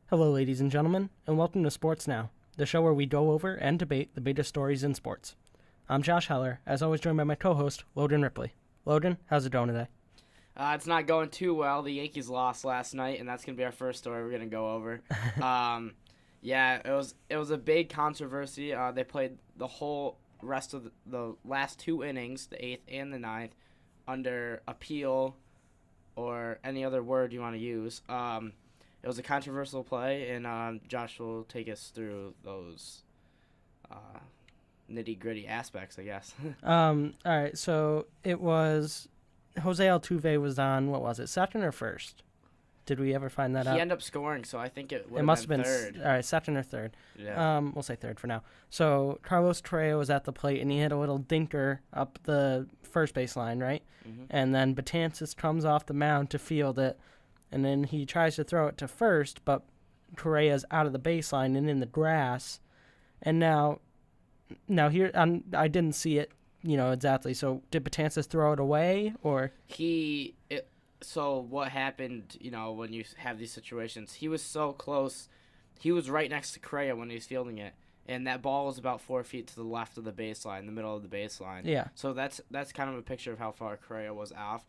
Hello, ladies and gentlemen, and welcome to Sports Now, the show where we go over and debate the biggest stories in sports. I'm Josh Heller, as always joined by my co-host, Logan Ripley. Logan, how's it going today? It's not going too well. The Yankees lost last night, and that's going to be our first story we're going to go over. Yeah, it was a big controversy. They played the whole rest of the last two innings, the 8th and the ninth, under appeal or any other word you want to use. It was a controversial play, and Josh will take us through those nitty-gritty aspects, I guess. All right, so it was Jose Altuve was on, what was it, second or first? Did we ever find that out? He ended up scoring, so I think it must have been third. All right, second or third. Yeah. We'll say third for now. So Carlos Correa was at the plate, and he hit a little dinker up the first base line, right? Mm-hmm. And then Betances comes off the mound to field it, and then he tries to throw it to first, but Correa's out of the baseline and in the grass. And now here, I didn't see it, exactly. So did Betances throw it away, or? So what happened, when you have these situations, he was so close. He was right next to Correa when he was fielding it, and that ball was about 4 feet to the left of the baseline, the middle of the baseline. Yeah. So that's kind of a picture of how far Correa was off.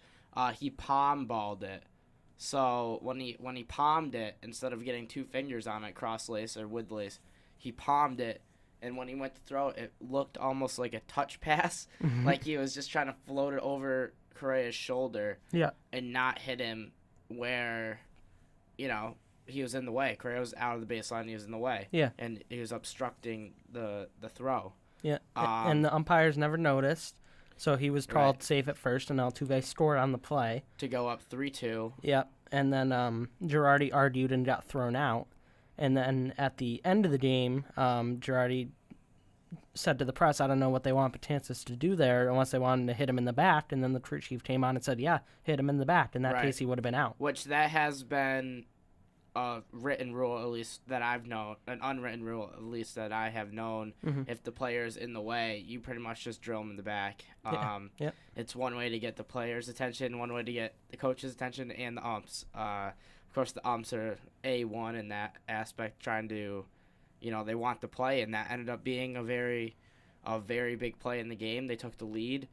He palm balled it. So when he palmed it, instead of getting two fingers on it, cross lace or wood lace, he palmed it, and when he went to throw it, it looked almost like a touch pass, like he was just trying to float it over Correa's shoulder, and not hit him where, he was in the way. Correa was out of the baseline, he was in the way, and he was obstructing the throw. Yeah, and the umpires never noticed. So he was called safe at first, and Altuve scored on the play. To go up 3-2. Yep, and then Girardi argued and got thrown out. And then at the end of the game, Girardi said to the press, I don't know what they want Betances to do there unless they wanted to hit him in the back. And then the crew chief came on and said, yeah, hit him in the back. In that case, he would have been out. Which that has been a written rule, at least that I've known, an unwritten rule, at least that I have known. If the player's in the way, you pretty much just drill him in the back. It's one way to get the player's attention, one way to get the coach's attention, and the umps. Of course, the umps are A1 in that aspect, trying to, they want the play, and that ended up being a very big play in the game. They took the lead.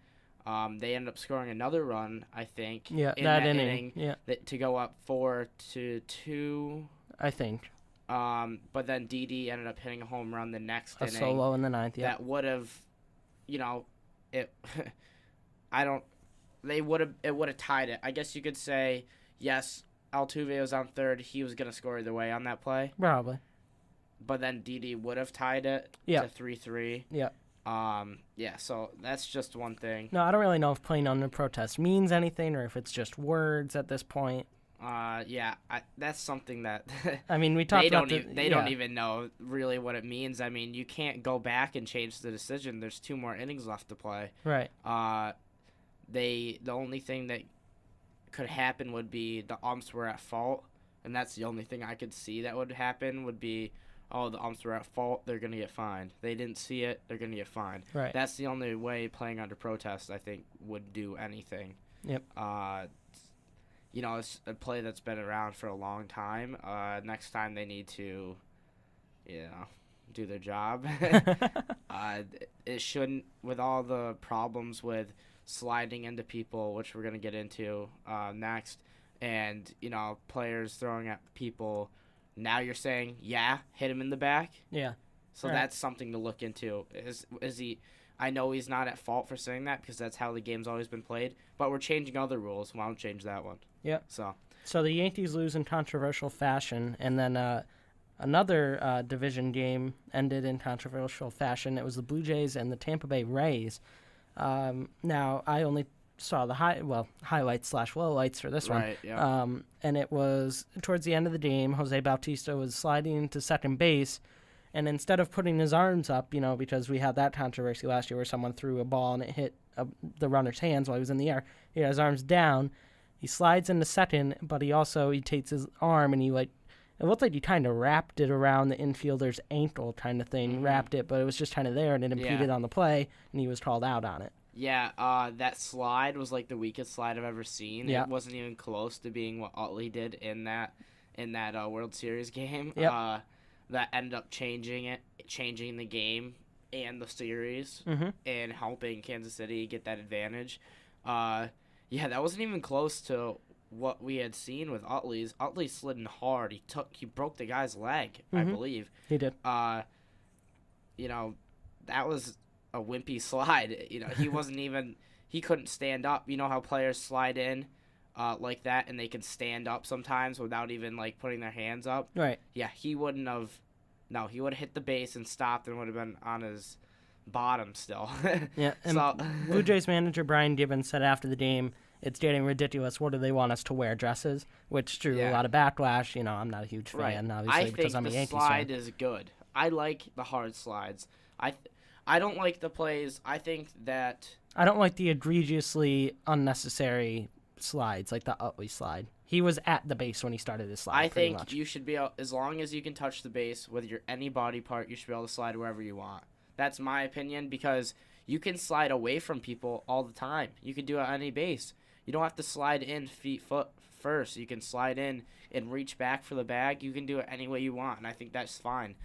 They ended up scoring another run, I think. Yeah, in that inning. To go up 4-2. I think. But then Didi ended up hitting a home run the next inning. A solo in the ninth. Yeah. That would have, it. It would have tied it. I guess you could say yes. Altuve was on third. He was gonna score either way on that play. Probably. But then Didi would have tied it to 3-3. Yeah. So that's just one thing. No, I don't really know if playing under protest means anything or if it's just words at this point. That's something that I mean, we talked about they don't even know really what it means. I mean, you can't go back and change the decision. There's 2 more innings left to play. Right. The only thing that could happen would be the umps were at fault, and that's the only thing I could see that would happen would be, oh, the umps were at fault, they're going to get fined. They didn't see it, they're going to get fined. Right. That's the only way playing under protest, I think, would do anything. Yep. It's a play that's been around for a long time. Next time they need to, do their job. It shouldn't, with all the problems with sliding into people, which we're going to get into next, and, players throwing at people. Now you're saying, hit him in the back? Yeah. So that's something to look into. Is he? I know he's not at fault for saying that because that's how the game's always been played, but we're changing other rules. Why don't change that one? Yeah. So the Yankees lose in controversial fashion, and then another division game ended in controversial fashion. It was the Blue Jays and the Tampa Bay Rays. Now, I only saw the highlights/lowlights for this one. Right, yeah. And it was towards the end of the game, Jose Bautista was sliding into second base, and instead of putting his arms up, because we had that controversy last year where someone threw a ball and it hit the runner's hands while he was in the air, he had his arms down. He slides into second, but he takes his arm and it looked like he kind of wrapped it around the infielder's ankle kind of thing, wrapped it, but it was just kind of there and it impeded on the play, and he was called out on it. Yeah, that slide was like the weakest slide I've ever seen. Yeah. It wasn't even close to being what Utley did in that in that World Series game. Yep. That ended up changing the game and the series, and helping Kansas City get that advantage. Yeah, that wasn't even close to what we had seen with Utley's. Utley slid in hard. He broke the guy's leg, I believe. He did. You know, that was a wimpy slide. You know, he couldn't stand up. You know how players slide in like that, and they can stand up sometimes without even like putting their hands up. Right. Yeah, he wouldn't have. No, he would have hit the base and stopped, and would have been on his bottom still. Yeah. And Blue Jays manager Brian Gibbons said after the game, "It's getting ridiculous. What do they want us to wear? Dresses?" Which drew a lot of backlash. You know, I'm not a huge fan, obviously, because I'm a Yankees fan. I think the slide is good. I like the hard slides. I don't like the plays. I think that I don't like the egregiously unnecessary slides, like the Utley slide. He was at the base when he started his slide. I think you should be able, as long as you can touch the base with any body part, you should be able to slide wherever you want. That's my opinion, because you can slide away from people all the time. You can do it on any base. You don't have to slide in foot first. You can slide in and reach back for the bag. You can do it any way you want, and I think that's fine.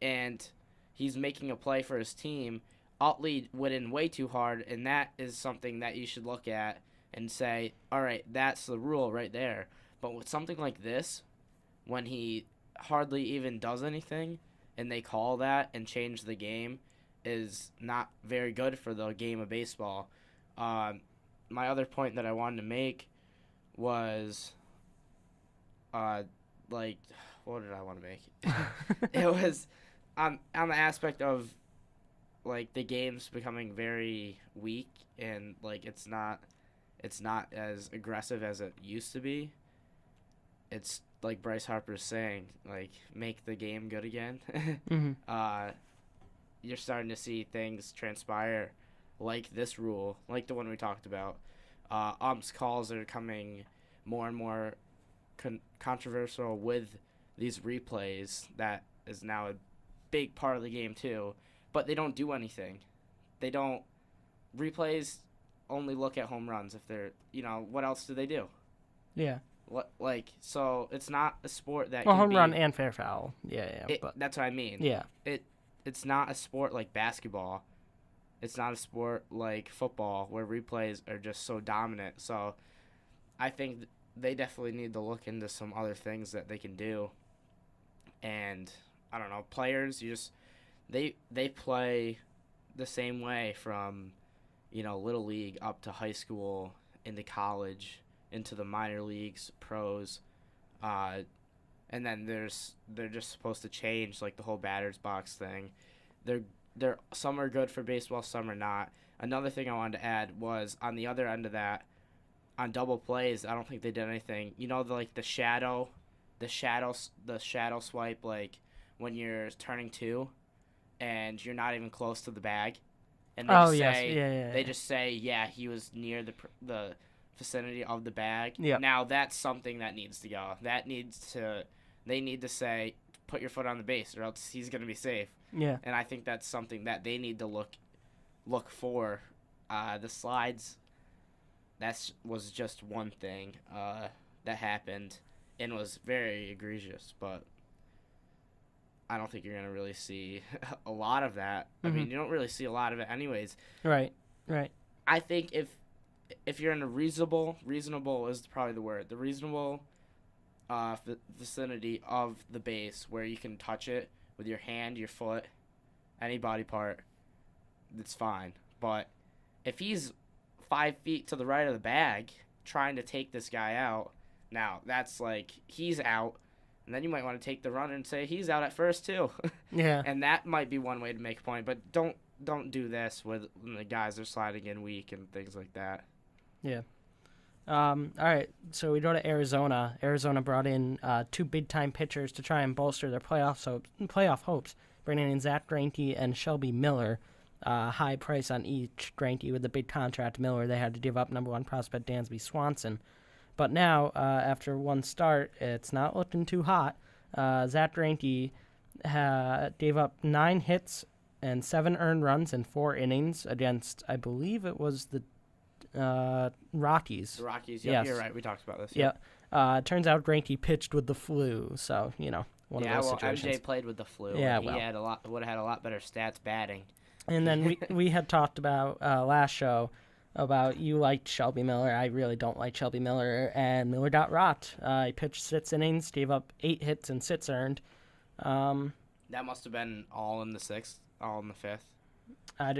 And he's making a play for his team. Utley went in way too hard, and that is something that you should look at and say, all right, that's the rule right there. But with something like this, when he hardly even does anything, and they call that and change the game, is not very good for the game of baseball. My other point that I wanted to make was, what did I want to make? It was on the aspect of, like, the game's becoming very weak, and like it's not as aggressive as it used to be. It's like Bryce Harper's saying, like, make the game good again. You're starting to see things transpire like this rule, like the one we talked about. Umps calls are coming more and more controversial with these replays. That is now a big part of the game too, but they don't do anything. Replays only look at home runs if they're, what else do they do? Yeah. So it's not a sport that home run and fair foul. Yeah. That's what I mean. Yeah. It's not a sport like basketball. It's not a sport like football where replays are just so dominant. So I think they definitely need to look into some other things that they can do. And I don't know, players, they play the same way from, little league up to high school, into college, into the minor leagues, pros, and then they're just supposed to change, like, the whole batter's box thing. They're some are good for baseball, some are not. Another thing I wanted to add was on the other end of that, on double plays, I don't think they did anything. The shadow swipe, like when you're turning two, and you're not even close to the bag, and they just say he was near the vicinity of the bag. Yep. Now that's something that needs to go. They need to say, put your foot on the base, or else he's going to be safe. Yeah. And I think that's something that they need to look for. The slides, that was just one thing that happened and was very egregious, but I don't think you're going to really see a lot of that. I mean, you don't really see a lot of it anyways. Right. I think if you're in a reasonable is probably the word, the reasonable vicinity of the base where you can touch it with your hand, your foot, any body part, that's fine. But if he's 5 feet to the right of the bag trying to take this guy out, now that's like he's out, and then you might want to take the runner and say he's out at first too. Yeah. And that might be one way to make a point, but don't do this when the guys are sliding in weak and things like that. Yeah. All right, so we go to Arizona. Arizona brought in 2 big-time pitchers to try and bolster their playoff hopes, bringing in Zach Greinke and Shelby Miller. High price on each. Greinke with the big contract. Miller, they had to give up number 1 prospect Dansby Swanson. But now, after one start, it's not looking too hot. Zach Greinke gave up 9 hits and 7 earned runs in 4 innings against, I believe it was the Rockies. The Rockies, yeah, yes. You're right. We talked about this. Yeah. Turns out Greinke pitched with the flu, so, one of those situations. MJ played with the flu. Yeah, He would have had a lot better stats batting. And then we had talked about last show about you liked Shelby Miller. I really don't like Shelby Miller, and Miller got rot. He pitched 6 innings, gave up 8 hits and 6 earned. That must have been all in the 6th, all in the 5th. I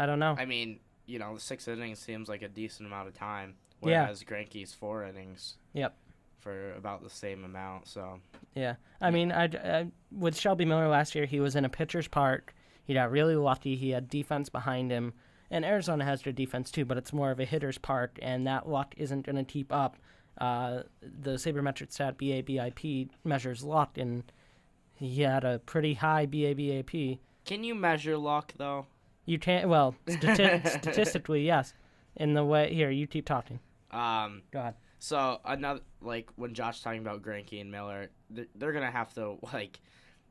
don't know. I mean, the 6 innings seems like a decent amount of time, whereas Greinke's 4 innings. Yep. For about the same amount, so. Yeah. I mean, with Shelby Miller last year, he was in a pitcher's park. He got really lucky. He had defense behind him. And Arizona has their defense too, but it's more of a hitter's park, and that luck isn't going to keep up. The sabermetric stat BABIP measures luck, and he had a pretty high BABIP. Can you measure luck, though? You can't. Well, statistically, yes. In the way here, you keep talking. Go ahead. So another when Josh's talking about Greinke and Miller, they're gonna have to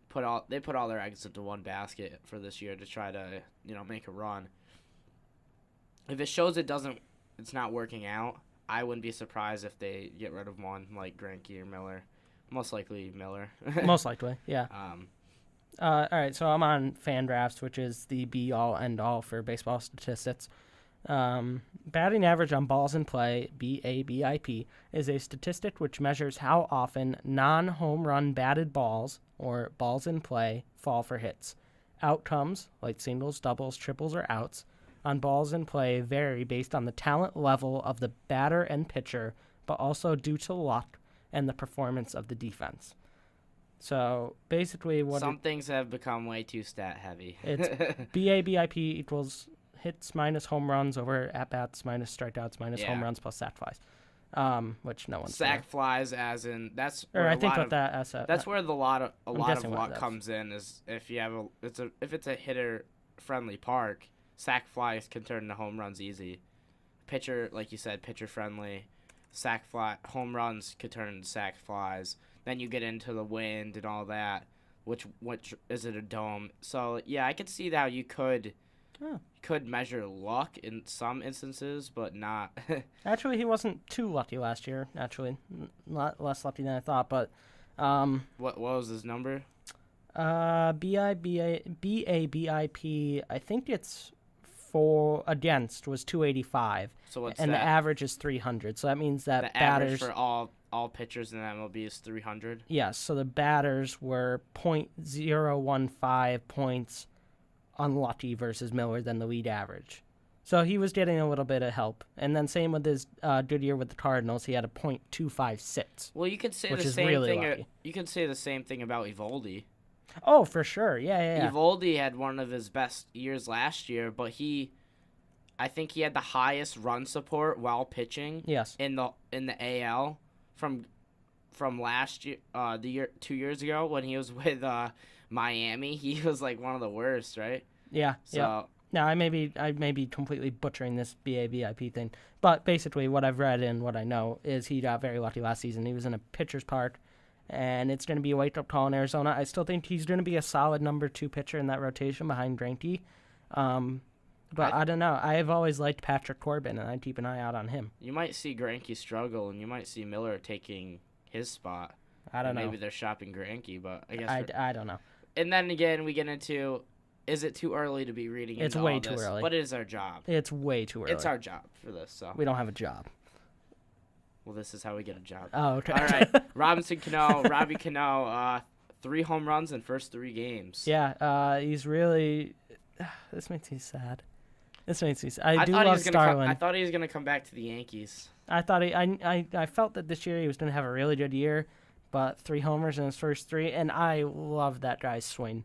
put all their eggs into one basket for this year to try to make a run. If it shows it's not working out, I wouldn't be surprised if they get rid of one like Greinke or Miller. Most likely Miller. Most likely, yeah. All right, so I'm on FanGraphs, which is the be-all, end-all for baseball statistics. Batting average on balls in play, BABIP, is a statistic which measures how often non-home run batted balls, or balls in play, fall for hits. Outcomes, like singles, doubles, triples, or outs, on balls in play vary based on the talent level of the batter and pitcher, but also due to luck and the performance of the defense. So basically some things have become way too stat heavy. It's BABIP equals hits minus home runs over at-bats minus strikeouts minus home runs plus sac flies, which no one's sac flies, as in that's where that's where a lot of luck comes in. Is if it's a hitter friendly park, sac flies can turn into home runs easy. Pitcher, like you said, pitcher friendly, home runs could turn into sac flies. Then you get into the wind and all that, which is it a dome? So yeah, I could see how you could measure luck in some instances, but not. Actually, he wasn't too lucky last year. Actually, not less lucky than I thought. But what was his number? BABIP. I think it's for against was 285. So what's and that? The average is 300. So that means that the batters average for all pitchers in the MLB is 300. Yes. So the batters were .015 points unlucky versus Miller than the league average. So he was getting a little bit of help. And then same with his good year with the Cardinals, he had a .256. Well, you could say the same thing. You could say the same thing about Eovaldi. Oh, for sure. Yeah. Eovaldi had one of his best years last year, but I think he had the highest run support while pitching. Yes. In the AL from last year, 2 years ago when he was with Miami. He was like one of the worst, right? Yeah. So. Yeah. Now, I may be completely butchering this BABIP thing, but basically what I've read and what I know is he got very lucky last season. He was in a pitcher's park, and it's going to be a wake-up call in Arizona. I still think he's going to be a solid number 2 pitcher in that rotation behind Greinke. But I don't know. I have always liked Patrick Corbin, and I'd keep an eye out on him. You might see Greinke struggle, and you might see Miller taking his spot. I don't know. Maybe they're shopping Greinke, but I guess I don't know. And then again, we get into, is it too early to be reading into all this? It's way too early. But it is our job. It's way too early. It's our job for this. So we don't have a job. Well, this is how we get a job. Oh, okay. All right. Robbie Cano, 3 home runs in first 3 games. Yeah, he's really. This makes me sad. I do love Starlin. I thought he was gonna come back to the Yankees. I felt that this year he was gonna have a really good year, but 3 homers in his first 3, and I love that guy's swing.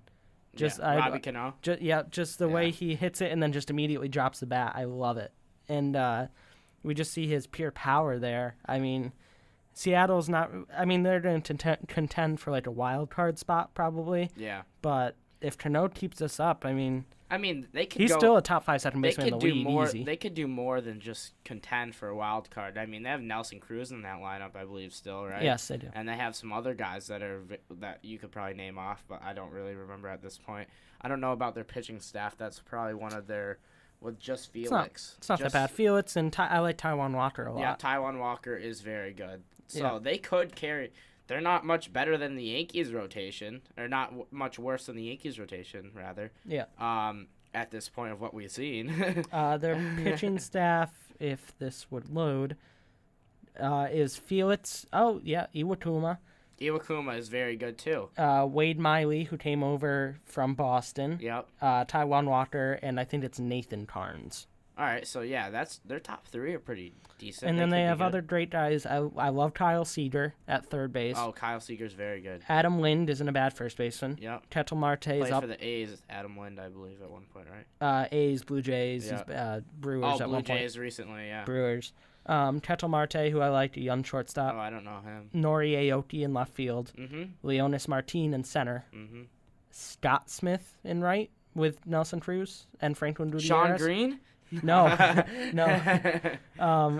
Robbie Cano. Just the way he hits it and then just immediately drops the bat. I love it, and we just see his pure power there. I mean, Seattle's not. I mean, they're going to contend for like a wild card spot probably. Yeah. But if Cano keeps this up, I mean, they could. He's still a top 5 second baseman in the league. Easy. They could do more than just contend for a wild card. I mean, they have Nelson Cruz in that lineup, I believe, still, right? Yes, they do. And they have some other guys that you could probably name off, but I don't really remember at this point. I don't know about their pitching staff. That's probably one of their. With just Felix. It's not that bad. Felix and I like Taijuan Walker a lot. Yeah, Taijuan Walker is very good. So they could carry. They're not much better than the Yankees rotation, or not much worse than the Yankees rotation, rather. Yeah. At this point of what we've seen. Their pitching staff, if this would load, is Felix. Oh, yeah, Iwakuma. Iwakuma is very good, too. Wade Miley, who came over from Boston. Yep. Taiwan Walker, and I think it's Nathan Carnes. All right, so yeah, that's their top three are pretty decent. And then they have other great guys. I love Kyle Seager at third base. Oh, Kyle Seager's very good. Adam Lind isn't a bad first baseman. Yep. Ketel Marte is Played up. for the A's, Adam Lind, I believe, at one point, right? A's, Blue Jays, Brewers at one point. Blue Jays recently, yeah. Brewers. Ketel Marte, who I liked, a young shortstop. Oh, I don't know him. Nori Aoki in left field. Mm-hmm. Leonis Martin in center. Mm-hmm. Scott Smith in right with Nelson Cruz and Franklin Gutierrez. Sean Green? No, no.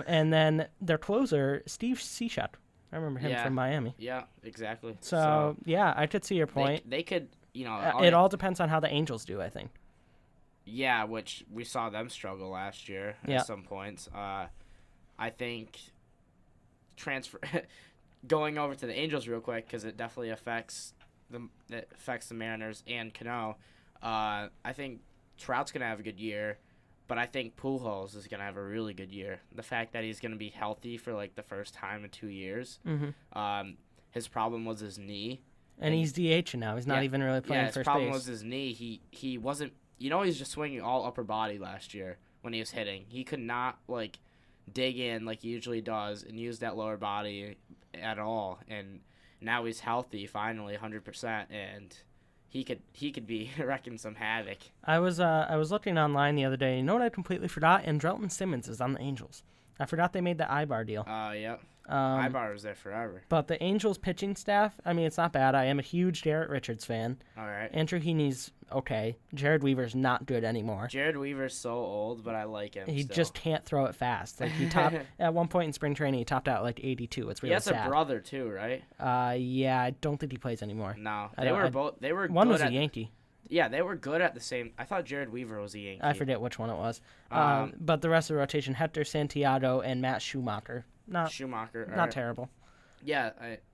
And then their closer, Steve Cishek. I remember him from Miami. Yeah, exactly. So yeah, I could see your point. They could, it all depends on how the Angels do, I think. Yeah, which we saw them struggle last year at some points. I think going over to the Angels real quick, because it definitely affects the Mariners and Cano. I think Trout's gonna have a good year. But I think Pujols is going to have a really good year. The fact that he's going to be healthy for, like, the first time in 2 years. Mm-hmm. His problem was his knee. And he's DH now. He's not even really playing first base. His problem was his knee. He wasn't – he's just swinging all upper body last year when he was hitting. He could not, like, dig in like he usually does and use that lower body at all. And now he's healthy, finally, 100%, and – He could be wrecking some havoc. I was looking online the other day. You know what I completely forgot? Andrelton Simmons is on the Angels. I forgot they made the Ibar deal. Yeah. Ibar was there forever. But the Angels pitching staff, I mean, it's not bad. I am a huge Garrett Richards fan. All right. Andrew Heaney's okay. Jared Weaver's not good anymore. Jared Weaver's so old, but I like him. He just can't throw it fast. Like he topped at one point in spring training. He topped out like 82. It's really sad. He has a brother too, right? Yeah. I don't think he plays anymore. No, they were both. They were. One was a Yankee. Yeah, they were good at the same. I thought Jared Weaver was a Yankee. I forget which one it was. But the rest of the rotation: Hector Santiago and Matt Schumacher. Not terrible. Yeah,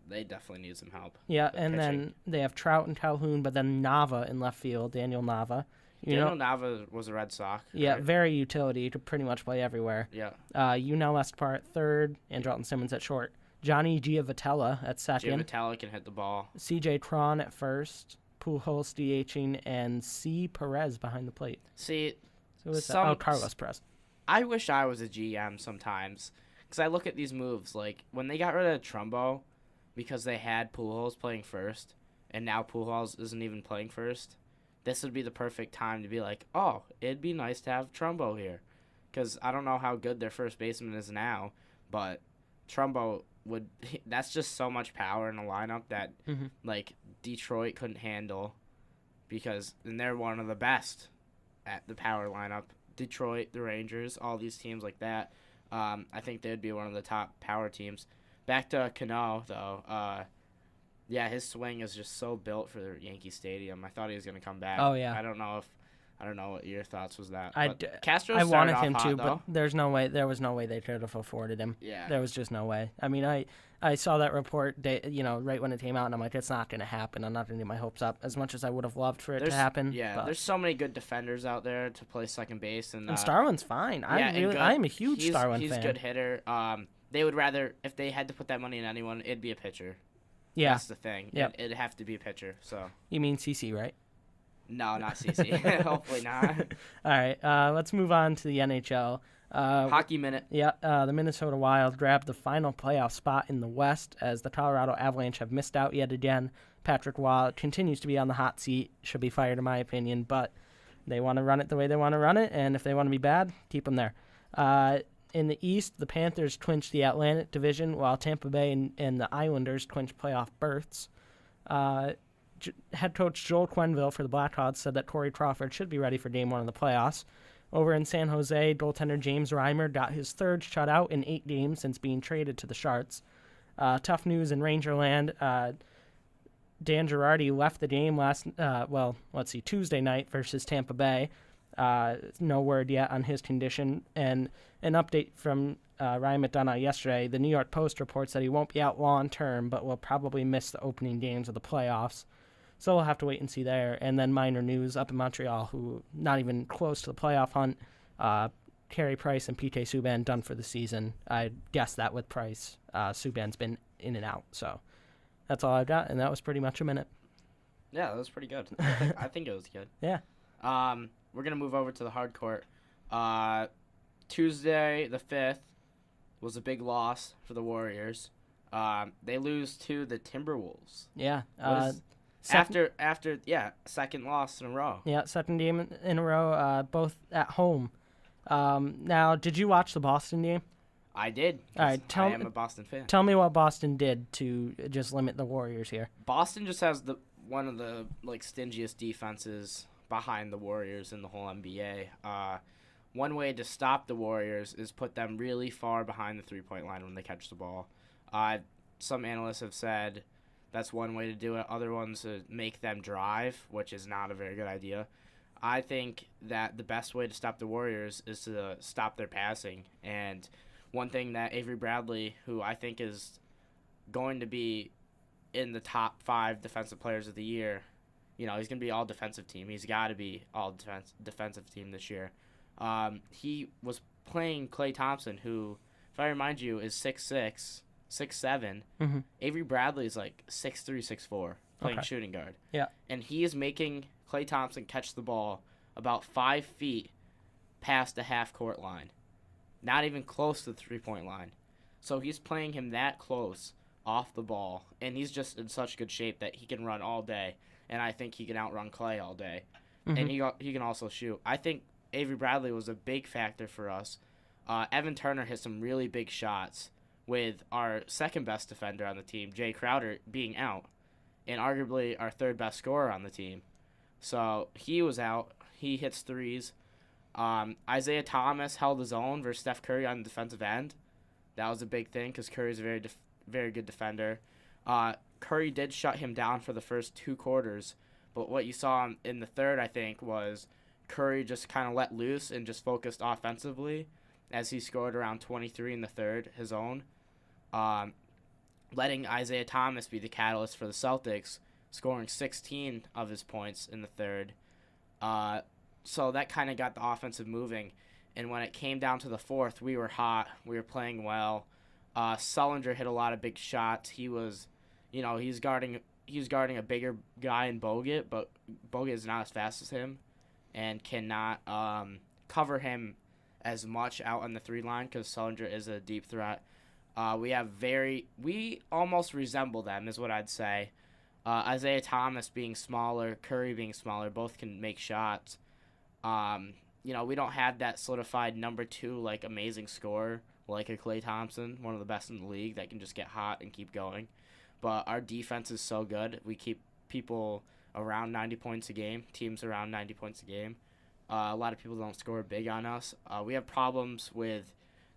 they definitely need some help. Yeah, and then they have Trout and Calhoun, but then Nava in left field, Daniel Nava. Nava was a Red Sox. Yeah, right? very utility. You could pretty much play everywhere. Yeah. Yunel Escobar at third, Andrelton Simmons at short. Johnny Giavotella at second. Giavotella can hit the ball. C.J. Cron at first. Pujols DHing, and C. Perez behind the plate. See, Carlos Perez. I wish I was a GM sometimes. Because I look at these moves, like, when they got rid of Trumbo because they had Pujols playing first, and now Pujols isn't even playing first, this would be the perfect time to be like, oh, it'd be nice to have Trumbo here. Because I don't know how good their first baseman is now, but Trumbo that's just so much power in a lineup that, like, Detroit couldn't handle, and they're one of the best at the power lineup. Detroit, the Rangers, all these teams like that. I think they'd be one of the top power teams. Back to Cano, though. His swing is just so built for the Yankee Stadium. I thought he was going to come back. Oh, yeah. I don't know what your thoughts was that. I wanted him to, but there was no way they could have afforded him. Yeah. There was just no way. I mean, I saw that report, right when it came out, and I'm like, it's not going to happen. I'm not going to get my hopes up as much as I would have loved for it to happen. Yeah, there's so many good defenders out there to play second base. And Starlin's fine. I'm a huge Starlin fan. He's a good hitter. They would rather, if they had to put that money in anyone, it'd be a pitcher. Yeah. That's the thing. Yep. It'd have to be a pitcher. So. You mean CC, right? No, not CC. Hopefully not. All right, let's move on to the NHL. Hockey Minute. Yeah, the Minnesota Wild grabbed the final playoff spot in the West as the Colorado Avalanche have missed out yet again. Patrick Waugh continues to be on the hot seat. Should be fired, in my opinion, but they want to run it the way they want to run it, and if they want to be bad, keep them there. In the East, the Panthers clinched the Atlantic Division, while Tampa Bay and the Islanders clinched playoff berths. Head coach Joel Quenneville for the Blackhawks said that Corey Crawford should be ready for Game 1 of the playoffs. Over in San Jose, goaltender James Reimer got his third shutout in 8 games since being traded to the Sharks. Tough news in Rangerland. Dan Girardi left the game Tuesday night versus Tampa Bay. No word yet on his condition. And an update from Ryan McDonough yesterday, the New York Post reports that he won't be out long term, but will probably miss the opening games of the playoffs. So we'll have to wait and see there. And then minor news up in Montreal, who not even close to the playoff hunt. Carey Price and PK Subban done for the season. I guess that with Price. Subban's been in and out. So that's all I've got, and that was pretty much a minute. Yeah, that was pretty good. I think it was good. Yeah. We're going to move over to the hard court. Tuesday, the 5th, was a big loss for the Warriors. They lose to the Timberwolves. Yeah. Second loss in a row. Yeah, second game in a row, both at home. Now, did you watch the Boston game? I did. All right, I am a Boston fan. Tell me what Boston did to just limit the Warriors here. Boston just has one of the stingiest defenses behind the Warriors in the whole NBA. One way to stop the Warriors is put them really far behind the three-point line when they catch the ball. Some analysts have said that's one way to do it. Other ones to make them drive, which is not a very good idea. I think that the best way to stop the Warriors is to stop their passing. And one thing that Avery Bradley, who I think is going to be in the top 5 defensive players of the year, he's going to be all defensive team. He's got to be all defensive team this year. He was playing Klay Thompson, who, if I remind you, is 6'6", 6'7". Mm-hmm. Avery Bradley is 6'3", 6'4", playing shooting guard. Yeah. And he is making Klay Thompson catch the ball about 5 feet past the half-court line. Not even close to the three-point line. So he's playing him that close off the ball, and he's just in such good shape that he can run all day, and I think he can outrun Klay all day. Mm-hmm. And he can also shoot. I think Avery Bradley was a big factor for us. Evan Turner hit some really big shots with our second-best defender on the team, Jay Crowder, being out, and arguably our third-best scorer on the team. So he was out. He hits threes. Isaiah Thomas held his own versus Steph Curry on the defensive end. That was a big thing because Curry's a very good defender. Curry did shut him down for the first 2 quarters, but what you saw in the third, I think, was Curry just kind of let loose and just focused offensively as he scored around 23 in the third, his own, letting Isaiah Thomas be the catalyst for the Celtics, scoring 16 of his points in the third. So that kind of got the offensive moving. And when it came down to the fourth, we were hot. We were playing well. Sullinger hit a lot of big shots. He was, he's guarding a bigger guy in Bogut, but Bogut is not as fast as him and cannot cover him as much out on the 3 line because Sullinger is a deep threat. We almost resemble them is what I'd say. Isaiah Thomas being smaller, Curry being smaller, both can make shots. We don't have that solidified number 2 amazing scorer like a Klay Thompson, one of the best in the league that can just get hot and keep going. But our defense is so good. We keep people around 90 points a game, teams around 90 points a game. A lot of people don't score big on us. We have problems with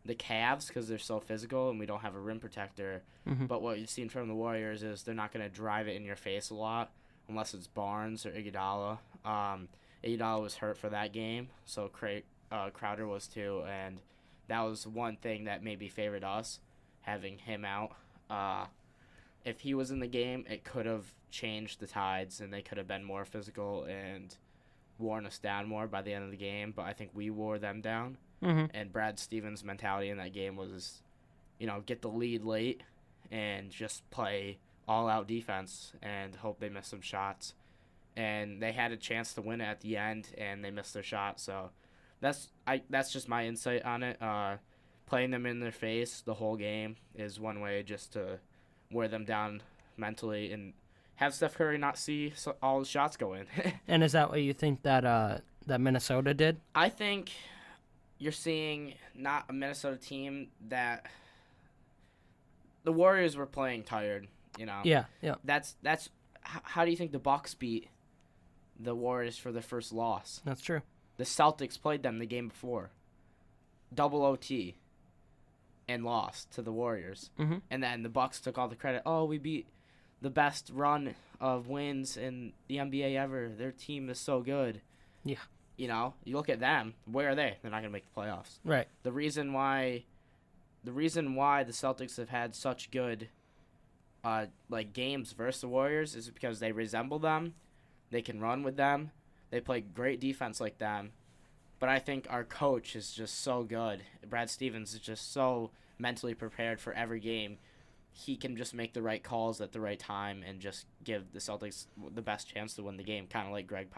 the Cavs because they're so physical and we don't have a rim protector. Mm-hmm. But what you've seen from the Warriors is they're not going to drive it in your face a lot unless it's Barnes or Iguodala. Iguodala was hurt for that game, so Crowder was too, and that was one thing that maybe favored us, having him out. If he was in the game, it could have changed the tides, and they could have been more physical and worn us down more by the end of the game, but I think we wore them down. Mm-hmm. And Brad Stevens' mentality in that game was, get the lead late and just play all-out defense and hope they miss some shots. And they had a chance to win it at the end, and they missed their shot. So that's just my insight on it. Playing them in their face the whole game is one way just to wear them down mentally and have Steph Curry not see all his shots go in. And is that what you think that Minnesota did? I think you're seeing not a Minnesota team that the Warriors were playing tired. Yeah. That's how do you think the Bucks beat the Warriors for their first loss? That's true. The Celtics played them the game before, double OT, and lost to the Warriors. Mm-hmm. And then the Bucks took all the credit. Oh, we beat the best run of wins in the NBA ever. Their team is so good. Yeah. You look at them. Where are they? They're not going to make the playoffs. Right. The reason why the reason why the Celtics have had such good games versus the Warriors is because they resemble them. They can run with them. They play great defense like them. But I think our coach is just so good. Brad Stevens is just so mentally prepared for every game. He can just make the right calls at the right time and just give the Celtics the best chance to win the game, kind of like Greg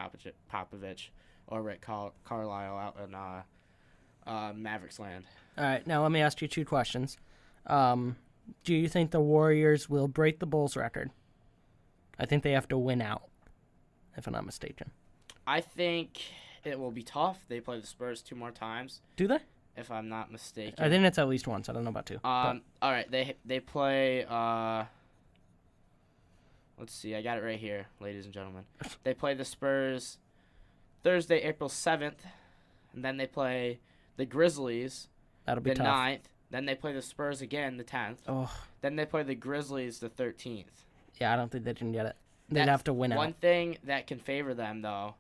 Popovich or Rick Carlisle out in Mavericks land. All right, now let me ask you 2 questions. Do you think the Warriors will break the Bulls record? I think they have to win out, if I'm not mistaken. I think it will be tough. They play the Spurs 2 more times. Do they? If I'm not mistaken. I think it's at least once. I don't know about 2. All right. They play. Let's see. I got it right here, ladies and gentlemen. They play the Spurs Thursday, April 7th, and then they play the Grizzlies. That'll be the tough. 9th. Then they play the Spurs again, the 10th. Oh. Then they play the Grizzlies the 13th. Yeah, I don't think they can get it. They'd have to win out. One thing that can favor them, though,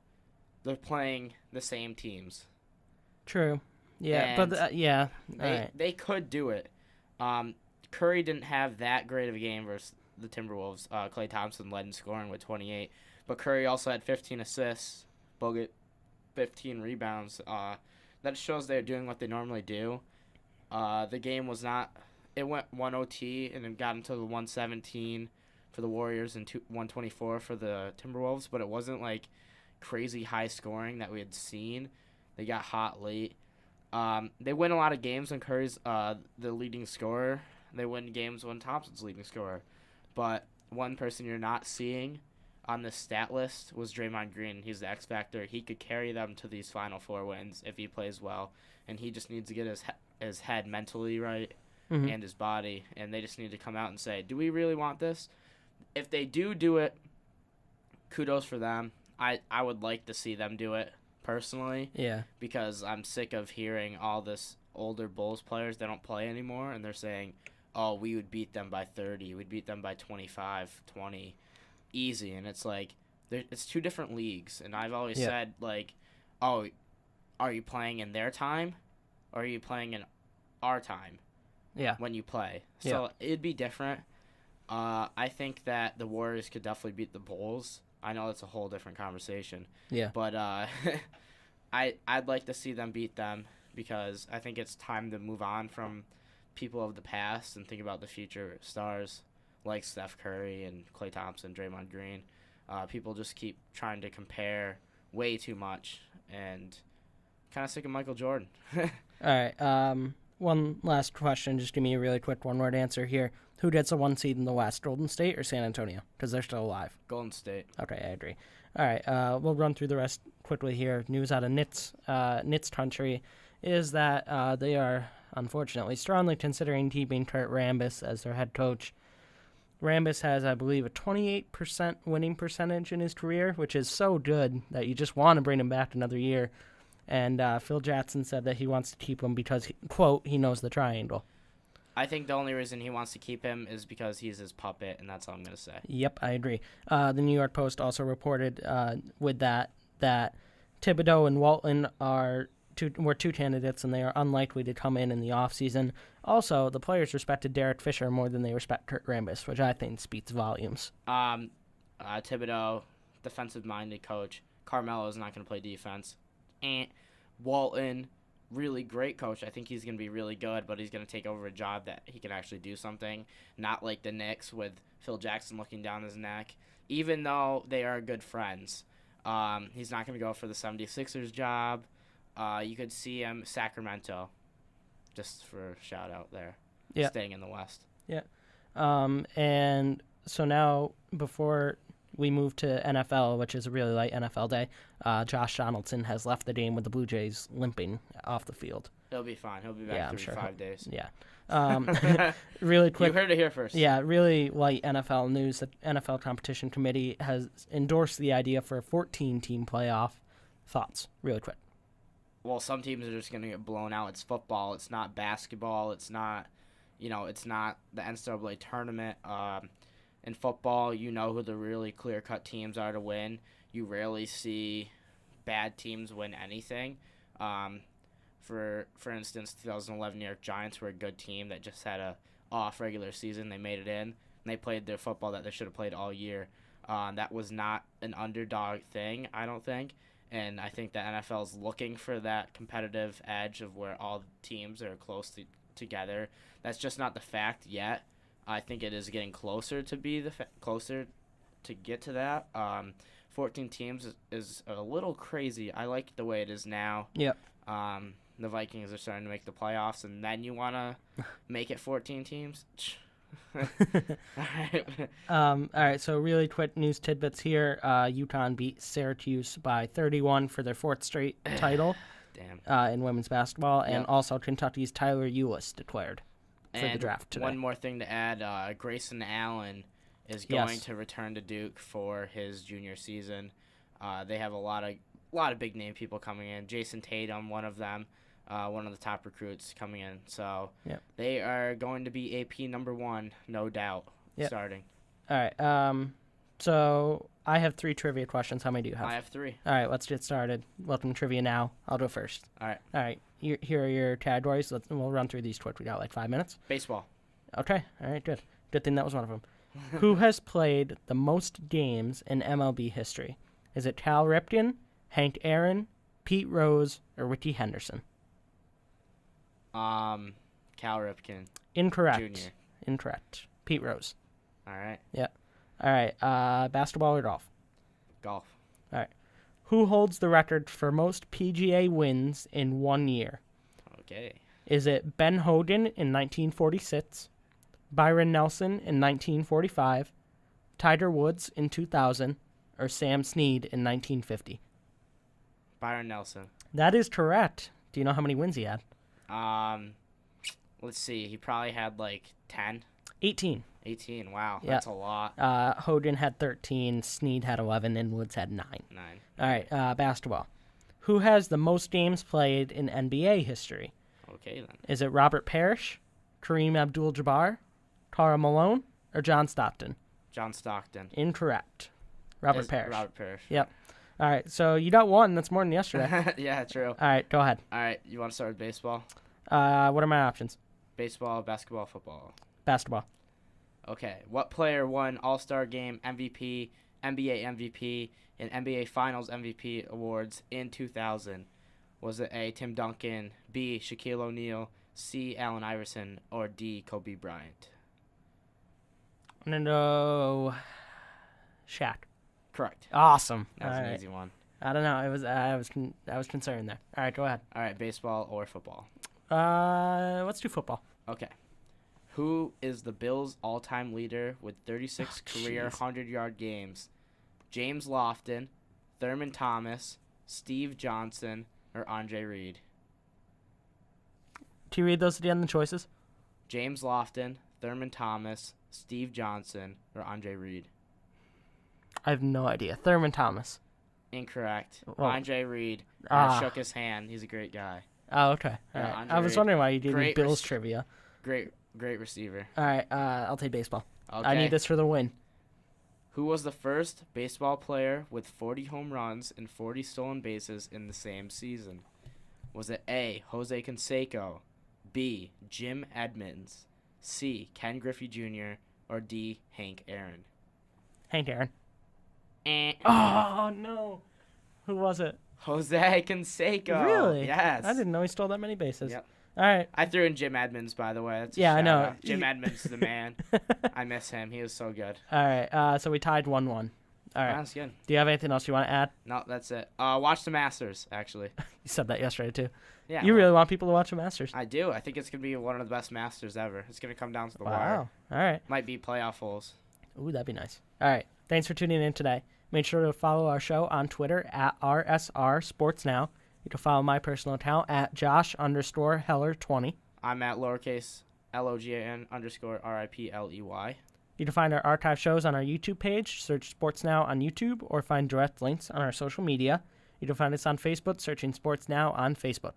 they're playing the same teams. True. Yeah, and but yeah. They could do it. Curry didn't have that great of a game versus the Timberwolves. Klay Thompson led in scoring with 28. But Curry also had 15 assists, Bogut 15 rebounds. That shows they're doing what they normally do. The game was not – it went 1 OT and then got into the 117 for the Warriors and 124 for the Timberwolves. But it wasn't like crazy high scoring that we had seen. They got hot late. They win a lot of games when Curry's the leading scorer. They win games when Thompson's leading scorer. But one person you're not seeing on the stat list was Draymond Green. He's the X factor. He could carry them to these Final Four wins if he plays well, and he just needs to get his head mentally right and his body, and they just need to come out and say, do we really want this? If they do it, kudos for them. I would like to see them do it personally. Yeah. Because I'm sick of hearing all this older Bulls players that don't play anymore, and they're saying, oh, we would beat them by 30. We'd beat them by 25, 20. Easy. And it's like, it's 2 different leagues. And I've always said, like, oh, are you playing in their time? Or are you playing in our time? Yeah. When you play. So it'd be different. I think that the Warriors could definitely beat the Bulls. I know it's a whole different conversation. Yeah. But I'd like to see them beat them because I think it's time to move on from people of the past and think about the future stars like Steph Curry and Klay Thompson, Draymond Green. People just keep trying to compare way too much and kind of sick of Michael Jordan. All right. One last question. Just give me a really quick one-word answer here. Who gets a 1 seed in the West, Golden State or San Antonio? Because they're still alive. Golden State. Okay, I agree. All right, we'll run through the rest quickly here. News out of Knicks country is that they are, unfortunately, strongly considering keeping Kurt Rambis as their head coach. Rambis has, I believe, a 28% winning percentage in his career, which is so good that you just want to bring him back another year. And Phil Jackson said that he wants to keep him because, quote, he knows the triangle. I think the only reason he wants to keep him is because he's his puppet, and that's all I'm going to say. Yep, I agree. The New York Post also reported with that Thibodeau and Walton were 2 candidates, and they are unlikely to come in the offseason. Also, the players respected Derek Fisher more than they respect Kurt Rambis, which I think speaks volumes. Thibodeau, defensive-minded coach. Carmelo is not going to play defense. Walton, really great coach. I think he's going to be really good, but he's going to take over a job that he can actually do something. Not like the Knicks with Phil Jackson looking down his neck. Even though they are good friends, he's not going to go for the 76ers job. You could see him Sacramento, just for a shout-out there, staying in the West. Yeah. And so now, before we move to NFL, which is a really light NFL day, Josh Donaldson has left the game with the Blue Jays limping off the field. He'll be fine. He'll be back 5 days. Yeah. Really quick. You heard it here first. Yeah, really light NFL news. The NFL Competition Committee has endorsed the idea for a 14-team playoff. Thoughts, really quick. Well, some teams are just going to get blown out. It's football. It's not basketball. It's not, it's not the NCAA tournament. In football, you know who the really clear-cut teams are to win. You rarely see bad teams win anything. For instance, 2011 New York Giants were a good team that just had a off regular season. They made it in, and they played their football that they should have played all year. That was not an underdog thing, I don't think. And I think the NFL is looking for that competitive edge of where all teams are close together. That's just not the fact yet. I think it is getting closer to be closer to get to that. 14 teams is a little crazy. I like the way it is now. Yep. The Vikings are starting to make the playoffs, and then you want to make it 14 teams? All right, so really quick news tidbits here. Utah beat Syracuse by 31 for their 4th straight title. Damn. In women's basketball, and also Kentucky's Tyler Ulis declared for the draft today. One more thing to add, Grayson Allen is going to return to Duke for his junior season. They have a lot of big name people coming in. Jason Tatum, one of them, one of the top recruits coming in. So they are going to be AP number 1, no doubt, starting. All right. So I have 3 trivia questions. How many do you have? I have 3. All right, let's get started. Welcome to Trivia Now. I'll go first. All right. All right. Here are your categories. We'll run through these quick. We got like 5 minutes. Baseball. Okay. All right, good. Good thing that was one of them. Who has played the most games in MLB history? Is it Cal Ripken, Hank Aaron, Pete Rose, or Ricky Henderson? Cal Ripken. Incorrect. Junior. Incorrect. Pete Rose. All right. Yeah. All right. Basketball or golf? Golf. All right. Who holds the record for most PGA wins in 1 year? Okay. Is it Ben Hogan in 1946, Byron Nelson in 1945, Tiger Woods in 2000, or Sam Snead in 1950? Byron Nelson. That is correct. Do you know how many wins he had? Let's see. He probably had like 10. 18. 18. Wow, that's a lot. Hogan had 13, Snead had 11, and Woods had 9. 9. All right, basketball. Who has the most games played in NBA history? Okay, then. Is it Robert Parrish, Kareem Abdul-Jabbar, Karl Malone, or John Stockton? John Stockton. Incorrect. Robert Parrish. Robert Parrish. Yep. All right, so you got 1. That's more than yesterday. Yeah, true. All right, go ahead. All right, you want to start with baseball? What are my options? Baseball, basketball, football. Basketball. Okay. What player won All-Star Game MVP, NBA MVP, and NBA Finals MVP awards in 2000? Was it A, Tim Duncan, B, Shaquille O'Neal, C, Allen Iverson, or D, Kobe Bryant? I'm going to go Shaq. Correct. Awesome. That was an easy one. I don't know. I was concerned there. All right, go ahead. All right, baseball or football? Let's do football. Okay. Who is the Bills' all-time leader with 36 career 100-yard games? James Lofton, Thurman Thomas, Steve Johnson, or Andre Reed? Can you read those again, the choices? James Lofton, Thurman Thomas, Steve Johnson, or Andre Reed? I have no idea. Thurman Thomas. Incorrect. Well, Andre Reed. Shook his hand. He's a great guy. Oh, okay. All right. I was wondering why you gave me Bills trivia. Great receiver. All right. I'll take baseball. Okay. I need this for the win. Who was the first baseball player with 40 home runs and 40 stolen bases in the same season? Was it A, Jose Canseco, B, Jim Edmonds, C, Ken Griffey Jr., or D, Hank Aaron? Hank Aaron. Oh, no. Who was it? Jose Canseco. Really? Yes. I didn't know he stole that many bases. Yep. All right. I threw in Jim Edmonds, by the way. That's I know. out. Jim Edmonds is the man. I miss him. He was so good. All right. So we tied 1-1. All right. That's good. Do you have anything else you want to add? No, that's it. Watch the Masters, actually. You said that yesterday, too. Yeah. You really want people to watch the Masters? I do. I think it's going to be one of the best Masters ever. It's going to come down to the wire. Wow. All right. Might be playoff holes. Ooh, that'd be nice. All right. Thanks for tuning in today. Make sure to follow our show on Twitter at RSR Sports Now. You can follow my personal account at Josh_Heller20. I'm at lowercase LOGAN_RIPLEY. You can find our archive shows on our YouTube page. Search Sports Now on YouTube or find direct links on our social media. You can find us on Facebook, searching Sports Now on Facebook.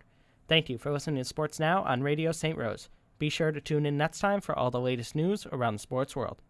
Thank you for listening to Sports Now on Radio St. Rose. Be sure to tune in next time for all the latest news around the sports world.